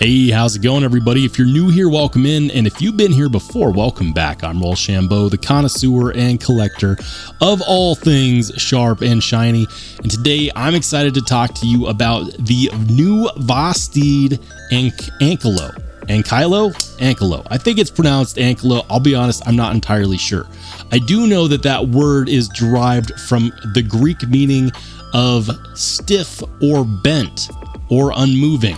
Hey, how's it going, everybody? If you're new here, welcome in, and if you've been here before, welcome back. I'm Rollshambo, the connoisseur and collector of all things sharp and shiny, and today I'm excited to talk to you about the new Vosteed Ankylo. Ankylo? I think it's pronounced Ankylo. I'll be honest, I'm not entirely sure. I do know that that word is derived from the Greek meaning of stiff or bent or unmoving.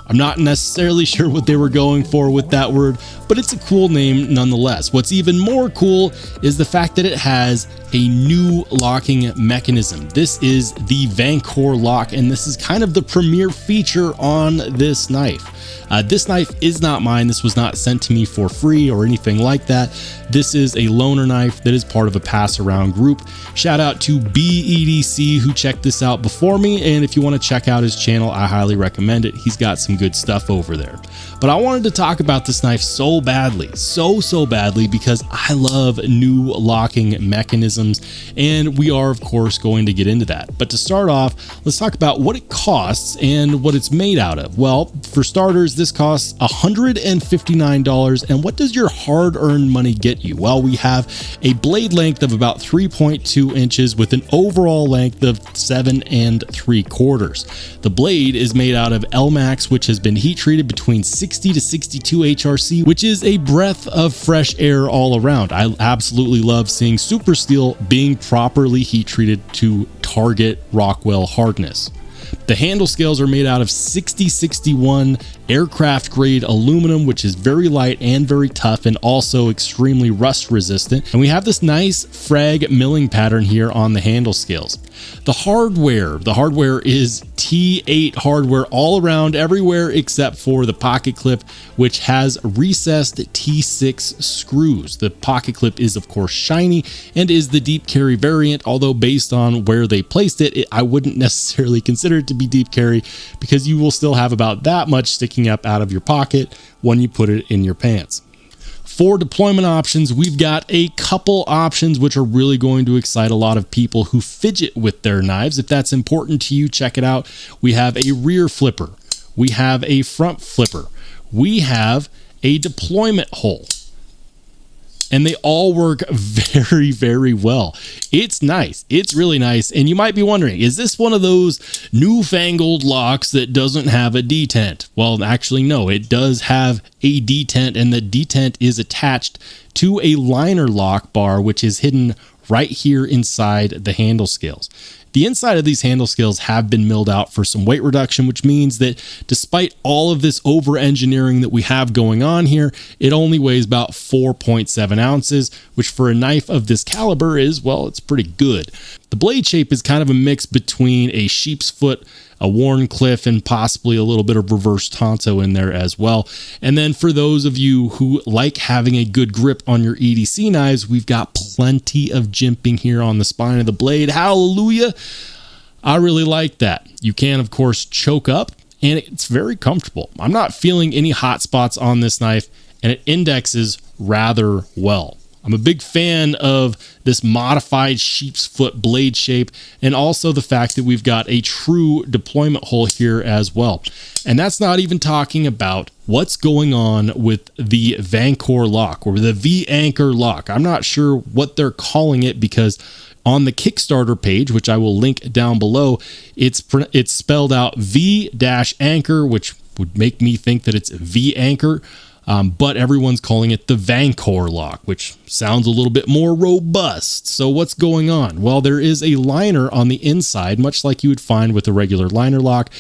I'm not necessarily sure what they were going for with that word, but it's a cool name nonetheless. What's even more cool is the fact that it has a new locking mechanism. This is the Vancor lock, and this is kind of the premier feature on this knife. This knife is not mine. This was not sent to me for free or anything like that. This is a loaner knife that is part of a pass around group. Shout out to BEDC who checked this out before me, and if you want to check out his channel, I highly recommend it. He's got some good stuff over there. But I wanted to talk about this knife so badly, so badly, because I love new locking mechanisms, and we are of course going to get into that. But to start off, let's talk about what it costs and what it's made out of. Well, for starters, this costs $159, and what does your hard-earned money get you? Well, we have a blade length of about 3.2 inches with an overall length of 7 3/4. The blade is made out of Elmax, which has been heat treated between 60 to 62 HRC, which is a breath of fresh air all around. I absolutely love seeing super steel being properly heat treated to target Rockwell hardness. The handle scales are made out of 6061 aircraft grade aluminum, which is very light and very tough and also extremely rust resistant. And we have this nice frag milling pattern here on the handle scales. The hardware is T8 hardware all around everywhere except for the pocket clip, which has recessed T6 screws. The pocket clip is of course shiny and is the deep carry variant, although based on where they placed it, I wouldn't necessarily consider it to be deep carry because you will still have about that much sticking up out of your pocket when you put it in your pants. For deployment options, we've got a couple options which are really going to excite a lot of people who fidget with their knives. If that's important to you, check it out. We have a rear flipper. We have a front flipper. We have a deployment hole. And they all work very well. It's nice. It's really nice. And you might be wondering, is this one of those newfangled locks that doesn't have a detent? Well, actually, no, it does have a detent, and the detent is attached to a liner lock bar, which is hidden right here inside the handle scales. The inside of these handle scales have been milled out for some weight reduction, which means that despite all of this over engineering that we have going on here, it only weighs about 4.7 ounces, which for a knife of this caliber is, well, it's pretty good. The blade shape is kind of a mix between a sheep's foot, a Warncliffe, and possibly a little bit of reverse Tonto in there as well. And then for those of you who like having a good grip on your EDC knives, we've got plenty of jimping here on the spine of the blade. Hallelujah! I really like that. You can, of course, choke up, and it's very comfortable. I'm not feeling any hot spots on this knife, and it indexes rather well. I'm a big fan of this modified sheep's foot blade shape, and also the fact that we've got a true deployment hole here as well. And that's not even talking about what's going on with the Vancor lock or the V-Anchor lock. I'm not sure what they're calling it because on the Kickstarter page, which I will link down below, it's spelled out V-Anchor, which would make me think that it's V-Anchor. But everyone's calling it the Vancor lock, which sounds a little bit more robust. So what's going on? Well, there is a liner on the inside, much like you would find with a regular liner lock,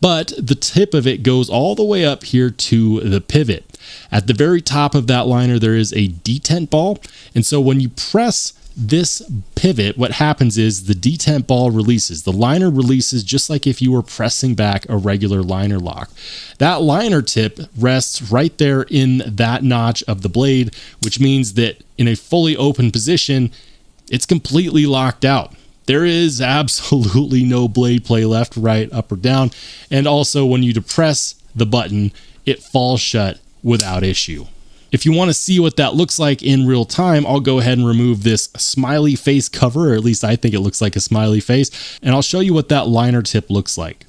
but the tip of it goes all the way up here to the pivot. At the very top of that liner, there is a detent ball. And so when you press this pivot, what happens is the detent ball releases. The liner releases just like if you were pressing back a regular liner lock. That liner tip rests right there in that notch of the blade, which means that in a fully open position, it's completely locked out. There is absolutely no blade play left, right, up, or down. And also when you depress the button, it falls shut without issue. If you want to see what that looks like in real time, I'll go ahead and remove this smiley face cover, or at least I think it looks like a smiley face, and I'll show you what that liner tip looks like.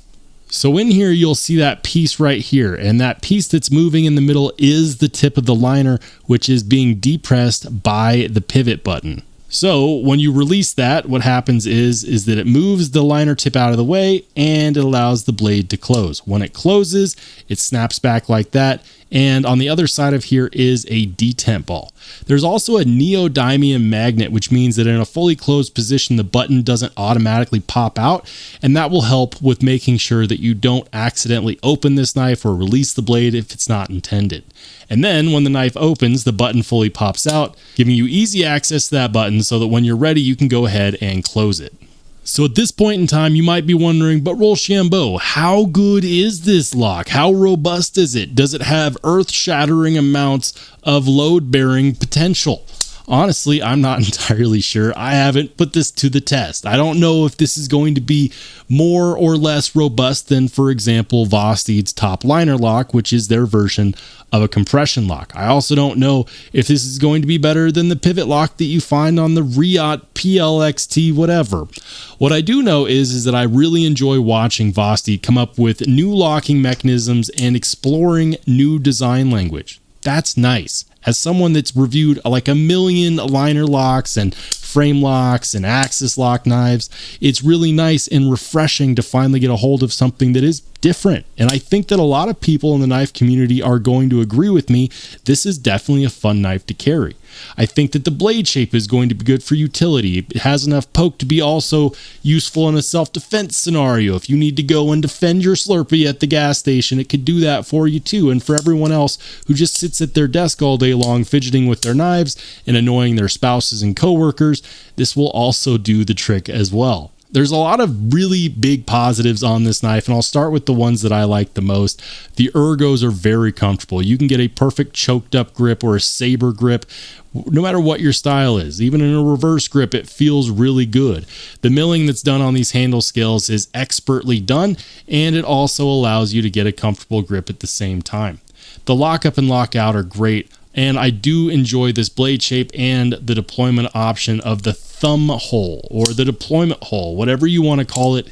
So in here, you'll see that piece right here, and that piece that's moving in the middle is the tip of the liner, which is being depressed by the pivot button. So when you release that, what happens is that it moves the liner tip out of the way and it allows the blade to close. When it closes, it snaps back like that. And on the other side of here is a detent ball. There's also a neodymium magnet, which means that in a fully closed position, the button doesn't automatically pop out. And that will help with making sure that you don't accidentally open this knife or release the blade if it's not intended. And then when the knife opens, the button fully pops out, giving you easy access to that button so that when you're ready, you can go ahead and close it. So at this point in time, you might be wondering, but Rollshambo, how good is this lock? How robust is it? Does it have earth-shattering amounts of load-bearing potential? Honestly, I'm not entirely sure. I haven't put this to the test. I don't know if this is going to be more or less robust than, for example, Vosteed's top liner lock, which is their version of a compression lock. I also don't know if this is going to be better than the pivot lock that you find on the Riot PLXT whatever. What I do know is that I really enjoy watching Vosteed come up with new locking mechanisms and exploring new design language. That's nice. As someone that's reviewed like a million liner locks and frame locks and axis lock knives, it's really nice and refreshing to finally get a hold of something that is different. And I think that a lot of people in the knife community are going to agree with me. This is definitely a fun knife to carry. I think that the blade shape is going to be good for utility. It has enough poke to be also useful in a self-defense scenario. If you need to go and defend your Slurpee at the gas station, it could do that for you too. And for everyone else who just sits at their desk all day long fidgeting with their knives and annoying their spouses and coworkers, this will also do the trick as well. There's a lot of really big positives on this knife, and I'll start with the ones that I like the most. The ergos are very comfortable. You can get a perfect choked up grip or a saber grip, no matter what your style is. Even in a reverse grip, it feels really good. The milling that's done on these handle scales is expertly done, and it also allows you to get a comfortable grip at the same time. The lockup and lockout are great. And I do enjoy this blade shape and the deployment option of the thumb hole or the deployment hole, whatever you want to call it.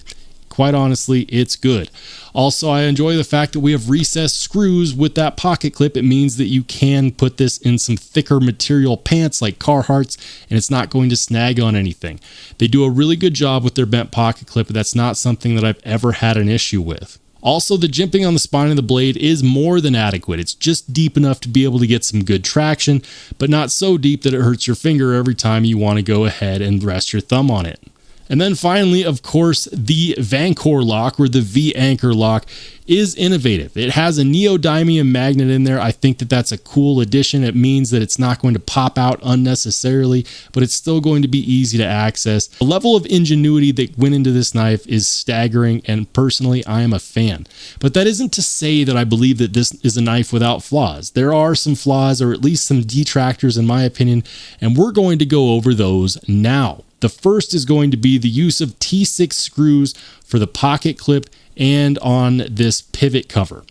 Quite honestly, it's good. Also, I enjoy the fact that we have recessed screws with that pocket clip. It means that you can put this in some thicker material pants like Carhartt's, and it's not going to snag on anything. They do a really good job with their bent pocket clip, but that's not something that I've ever had an issue with. Also, the jimping on the spine of the blade is more than adequate. It's just deep enough to be able to get some good traction, but not so deep that it hurts your finger every time you want to go ahead and rest your thumb on it. And then finally, of course, the Vancor lock or the V-Anchor lock is innovative. It has a neodymium magnet in there. I think that that's a cool addition. It means that it's not going to pop out unnecessarily, but it's still going to be easy to access. The level of ingenuity that went into this knife is staggering, and personally, I am a fan. But that isn't to say that I believe that this is a knife without flaws. There are some flaws, or at least some detractors in my opinion, and we're going to go over those now. The first is going to be the use of T6 screws for the pocket clip and on this pivot cover.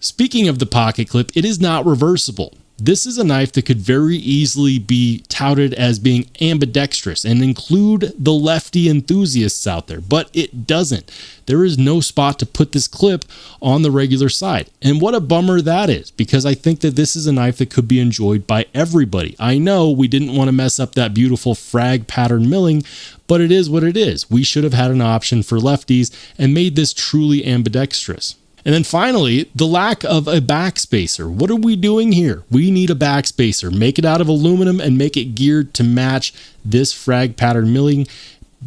Speaking of the pocket clip, it is not reversible. This is a knife that could very easily be touted as being ambidextrous and include the lefty enthusiasts out there, but it doesn't. There is no spot to put this clip on the regular side. And what a bummer that is, because I think that this is a knife that could be enjoyed by everybody. I know we didn't want to mess up that beautiful frag pattern milling, but it is what it is. We should have had an option for lefties and made this truly ambidextrous. And then finally, the lack of a backspacer. What are we doing here? We need a backspacer. Make it out of aluminum and make it geared to match this frag pattern milling.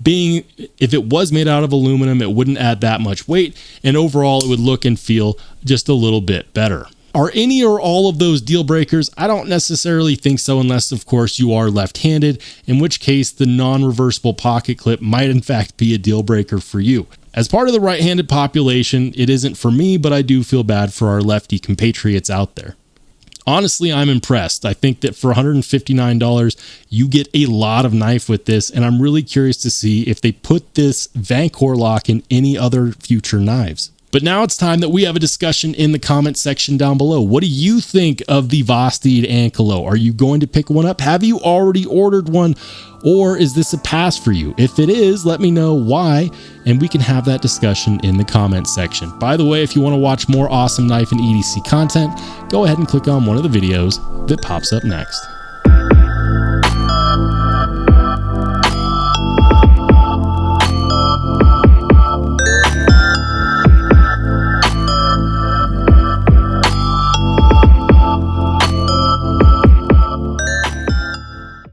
Being, if it was made out of aluminum, it wouldn't add that much weight, and overall it would look and feel just a little bit better. Are any or all of those deal breakers? I don't necessarily think so, unless of course you are left-handed, in which case the non-reversible pocket clip might in fact be a deal breaker for you. As part of the right-handed population, it isn't for me, but I do feel bad for our lefty compatriots out there. Honestly, I'm impressed. I think that for $159, you get a lot of knife with this, and I'm really curious to see if they put this Vancor lock in any other future knives. But now it's time that we have a discussion in the comment section down below. What do you think of the Vosteed Ankylo? Are you going to pick one up? Have you already ordered one? Or is this a pass for you? If it is, let me know why, and we can have that discussion in the comment section. By the way, if you want to watch more awesome knife and EDC content, go ahead and click on one of the videos that pops up next.